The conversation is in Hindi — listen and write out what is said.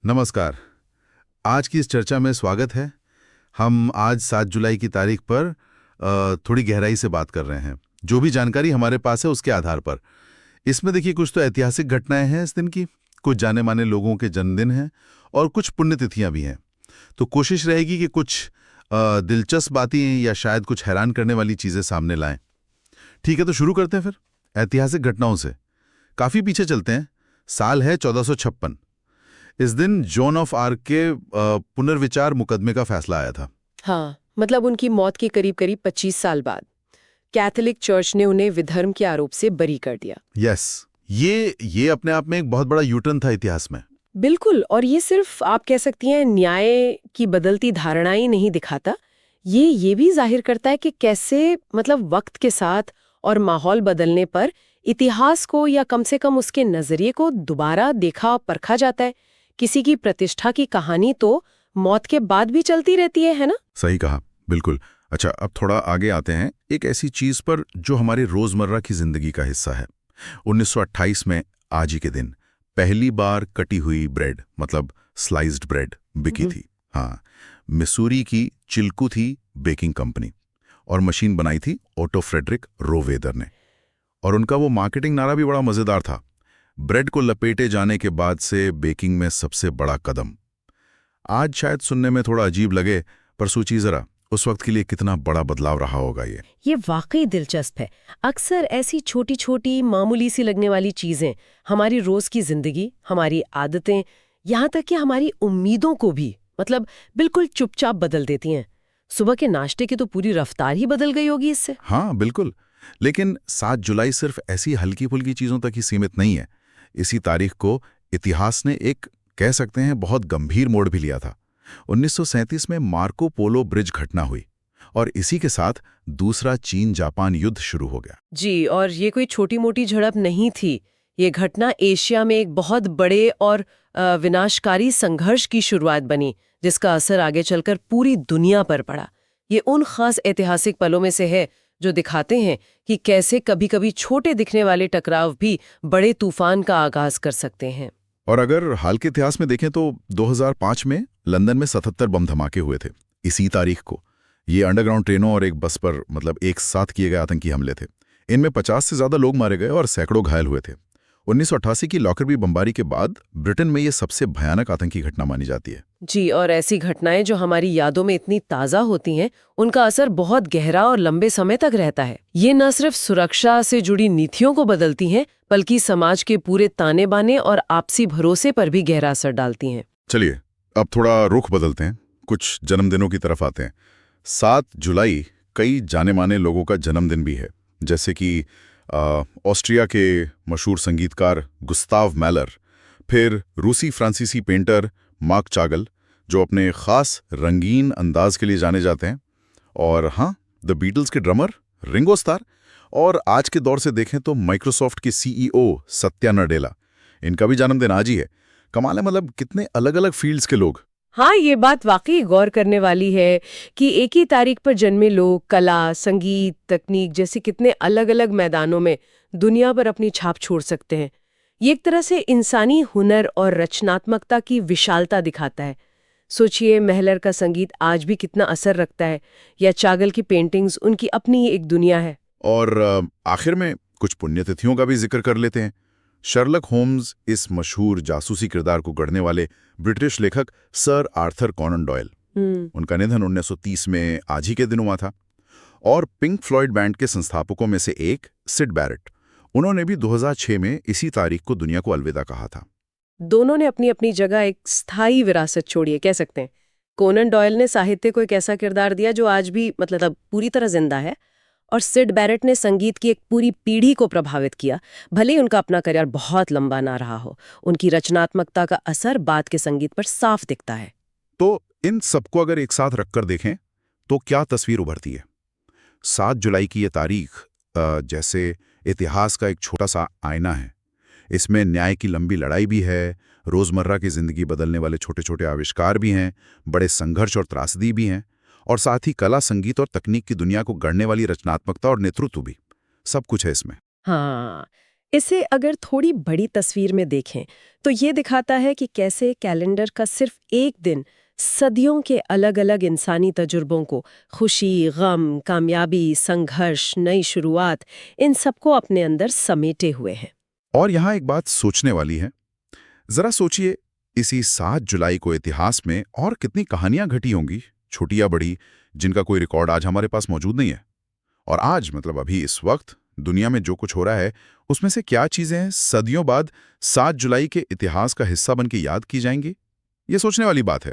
नमस्कार। आज की इस चर्चा में स्वागत है। हम आज 7 जुलाई की तारीख पर थोड़ी गहराई से बात कर रहे हैं, जो भी जानकारी हमारे पास है उसके आधार पर। इसमें देखिए, कुछ तो ऐतिहासिक घटनाएं हैं इस दिन की, कुछ जाने माने लोगों के जन्मदिन हैं और कुछ पुण्यतिथियां भी हैं। तो कोशिश रहेगी कि कुछ दिलचस्प बातें या शायद कुछ हैरान करने वाली चीज़ें सामने लाएं। ठीक है, तो शुरू करते हैं फिर ऐतिहासिक घटनाओं से। काफ़ी पीछे चलते हैं। साल है 1456। इस दिन जॉन ऑफ आर्क के पुनर्विचार मुकदमे का फैसला आया था। हाँ, मतलब उनकी मौत के करीब करीब 25 साल बाद कैथोलिक चर्च ने उन्हें विधर्म के आरोप से बरी कर दिया। यस, ये अपने आप में एक बहुत बड़ा यूटर्न था इतिहास में। बिल्कुल, और ये सिर्फ आप कह सकती हैं न्याय की बदलती धारणाएं नहीं दिखाता, ये भी जाहिर करता है कि कैसे मतलब वक्त के साथ और माहौल बदलने पर इतिहास को या कम से कम उसके नजरिए को दोबारा देखा परखा जाता है। किसी की प्रतिष्ठा की कहानी तो मौत के बाद भी चलती रहती है ना? सही कहा, बिल्कुल। अच्छा, अब थोड़ा आगे आते हैं एक ऐसी चीज पर जो हमारी रोजमर्रा की जिंदगी का हिस्सा है। 1928 में आज ही के दिन पहली बार कटी हुई ब्रेड, मतलब स्लाइस्ड ब्रेड, बिकी थी। हाँ, मिसूरी की चिल्कू थी बेकिंग कंपनी, और मशीन बनाई थी ऑटो फ्रेडरिक रोवेदर ने। और उनका वो मार्केटिंग नारा भी बड़ा मजेदार था, ब्रेड को लपेटे जाने के बाद से बेकिंग में सबसे बड़ा कदम। आज शायद सुनने में थोड़ा अजीब लगे, पर सोचिए जरा, उस वक्त के लिए कितना बड़ा बदलाव रहा होगा ये। वाकई दिलचस्प है। अक्सर ऐसी छोटी छोटी मामूली सी लगने वाली चीजें हमारी रोज की जिंदगी, हमारी आदतें, यहाँ तक कि हमारी उम्मीदों को भी मतलब बिल्कुल चुपचाप बदल देती हैं। सुबह के नाश्ते की तो पूरी रफ्तार ही बदल गई होगी इससे। हाँ बिल्कुल। लेकिन 7 जुलाई सिर्फ ऐसी हल्की फुल्की चीजों तक ही सीमित नहीं है। इसी तारीख को इतिहास ने एक, कह सकते हैं, बहुत गंभीर मोड़ भी लिया था। 1937 में मार्को पोलो ब्रिज घटना हुई, और इसी के साथ दूसरा चीन जापान युद्ध शुरू हो गया। जी, और ये कोई छोटी मोटी झड़प नहीं थी। ये घटना एशिया में एक बहुत बड़े और विनाशकारी संघर्ष की शुरुआत बनी, जिसका असर आगे चलकर पूरी दुनिया पर पड़ा। ये उन खास ऐतिहासिक पलों में से है जो दिखाते हैं कि कैसे कभी-कभी छोटे दिखने वाले टकराव भी बड़े तूफान का आगाज कर सकते हैं। और अगर हाल के इतिहास में देखें तो 2005 में लंदन में 77 बम धमाके हुए थे इसी तारीख को। ये अंडरग्राउंड ट्रेनों और एक बस पर मतलब एक साथ किए गए आतंकी हमले थे। इनमें 50 से ज्यादा लोग मारे गए और सैकड़ों घायल हुए थे। 1988 की लॉकरबी बमबारी के बाद ब्रिटेन में ये सबसे भयानक आतंकी घटना मानी जाती है। जी, और ऐसी घटनाएं जो हमारी यादों में इतनी ताज़ा होती हैं, उनका असर बहुत गहरा और लंबे समय तक रहता है। ये न सिर्फ सुरक्षा से जुड़ी नीतियों को बदलती हैं, बल्कि समाज के पूरे ताने बाने और आपसी भरोसे पर भी गहरा असर डालती हैं। चलिए, अब थोड़ा रुख बदलते हैं, कुछ जन्मदिनों की तरफ आते हैं। 7 जुलाई कई जाने माने लोगों का जन्मदिन भी है, जैसे कि ऑस्ट्रिया के मशहूर संगीतकार गुस्ताव मैलर, फिर रूसी फ्रांसीसी पेंटर मार्क चागल, जो अपने खास रंगीन अंदाज के लिए जाने जाते हैं, और हाँ, द बीटल्स के ड्रमर रिंगो स्टार, और आज के दौर से देखें तो माइक्रोसॉफ्ट के सीईओ सत्या नडेला, इनका भी जन्मदिन आज ही है। कमाल है, मतलब कितने अलग अलग फील्ड्स के लोग। हाँ, ये बात वाकई गौर करने वाली है कि एक ही तारीख पर जन्मे लोग कला, संगीत, तकनीक जैसे कितने अलग-अलग मैदानों में दुनिया पर अपनी छाप छोड़ सकते हैं। ये एक तरह से इंसानी हुनर और रचनात्मकता की विशालता दिखाता है। सोचिए, महलर का संगीत आज भी कितना असर रखता है, या चागल की पेंटिंग्स, उनकी अपनी एक दुनिया है। और आखिर में कुछ पुण्यतिथियों का भी जिक्र कर लेते हैं। शर्लक होम्स, इस मशहूर जासूसी किरदार को गढ़ने वाले ब्रिटिश लेखक सर आर्थर कॉनन डॉयल, उनका निधन 1930 में आज ही के दिन हुआ था। और पिंक फ्लॉयड बैंड के संस्थापकों में से एक सिड बैरेट, उन्होंने भी 2006 में इसी तारीख को दुनिया को अलविदा कहा था। दोनों ने अपनी अपनी जगह एक स्थायी विरासत छोड़ी है, कह सकते हैं। कोनन डॉयल ने साहित्य को एक ऐसा किरदार दिया जो आज भी मतलब पूरी तरह जिंदा है, और सिड बैरेट ने संगीत की एक पूरी पीढ़ी को प्रभावित किया। भले ही उनका अपना करियर बहुत लंबा ना रहा हो, उनकी रचनात्मकता का असर बाद के संगीत पर साफ दिखता है। तो इन सबको अगर एक साथ रखकर देखें तो क्या तस्वीर उभरती है? 7 जुलाई की ये तारीख जैसे इतिहास का एक छोटा सा आईना है। इसमें न्याय की लंबी लड़ाई भी है, रोजमर्रा की जिंदगी बदलने वाले छोटे छोटे आविष्कार भी हैं, बड़े संघर्ष और त्रासदी भी हैं, और साथ ही कला, संगीत और तकनीक की दुनिया को गढ़ने वाली रचनात्मकता और नेतृत्व भी। सब कुछ है इसमें। हाँ, इसे अगर थोड़ी बड़ी तस्वीर में देखें तो ये दिखाता है कि कैसे कैलेंडर का सिर्फ एक दिन सदियों के अलग अलग इंसानी तजुर्बों को, खुशी, गम, कामयाबी, संघर्ष, नई शुरुआत, इन सबको अपने अंदर समेटे हुए है। और यहाँ एक बात सोचने वाली है। जरा सोचिए, इसी 7 जुलाई को इतिहास में और कितनी कहानियां घटी होंगी, छोटी या बड़ी, जिनका कोई रिकॉर्ड आज हमारे पास मौजूद नहीं है। और आज मतलब अभी इस वक्त दुनिया में जो कुछ हो रहा है, उसमें से क्या चीजें सदियों बाद 7 जुलाई के इतिहास का हिस्सा बन के याद की जाएंगी? ये सोचने वाली बात है।